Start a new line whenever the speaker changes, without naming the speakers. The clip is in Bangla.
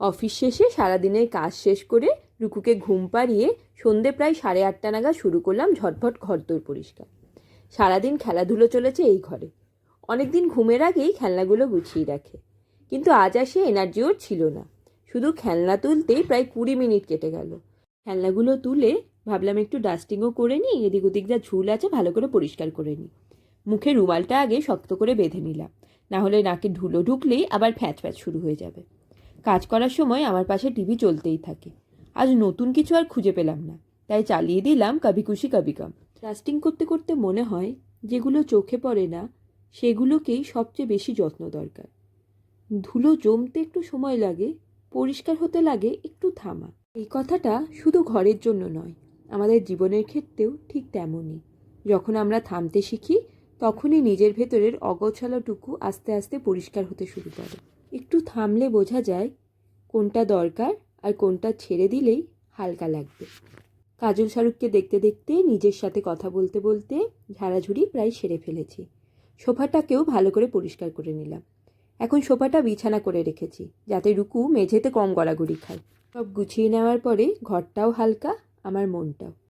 অফিস শেষে সারাদিনের কাজ শেষ করে রুকুকে ঘুম পাড়িয়ে সন্ধে প্রায় 8:30 নাগাদ শুরু করলাম ঝটফট ঘরদোর পরিষ্কার। সারাদিন খেলাধুলো চলেছে এই ঘরে। অনেকদিন ঘুমের আগেই খেলনাগুলো গুছিয়ে রাখে, কিন্তু আজ আর সে এনার্জি ওর ছিল না। শুধু খেলনা তুলতেই প্রায় 20 মিনিট কেটে গেল। খেলনাগুলো তুলে ভাবলাম একটু ডাস্টিংও করে নিই, এদিক ওদিক যা ঝুল আছে ভালো করে পরিষ্কার করে নিই। মুখে রুমালটা আগে শক্ত করে বেঁধে নিলাম, না হলে নাকে ধুলো ঢুকলেই আবার ফ্যাঁচ ফ্যাঁচ শুরু হয়ে যাবে। কাজ করার সময় আমার পাশে টিভি চলতেই থাকে। আজ নতুন কিছু আর খুঁজে পেলাম না, তাই চালিয়ে দিলাম কভি খুশি কভি গম। ডাস্টিং করতে করতে মনে হয় যেগুলো চোখে পড়ে না সেগুলোকেই সবচেয়ে বেশি যত্ন দরকার। ধুলো জমতে একটু সময় লাগে, পরিষ্কার হতে লাগে একটু থামা। এই কথাটা শুধু ঘরের জন্য নয়, আমাদের জীবনের ক্ষেত্রেও ঠিক তেমনই। যখন আমরা থামতে শিখি তখনই নিজের ভেতরের অগোছালোটুকু আস্তে আস্তে পরিষ্কার হতে শুরু করে। একটু থামলে বোঝা যায় কোনটা দরকার আর কোনটা ছেড়ে দিলেই হালকা লাগবে। কাজল শাহরুখকে দেখতে দেখতে নিজের সাথে কথা বলতে বলতে ঝাড়াঝুড়ি প্রায় সেরে ফেলেছি। সোফাটাকেও ভালো করে পরিষ্কার করে নিলাম। এখন সোফাটা বিছানা করে রেখেছি যাতে রুকু মেঝেতে কম গড়াগড়ি খায়। সব গুছিয়ে নেওয়ার পরে ঘরটাও হালকা, আমার মনটাও।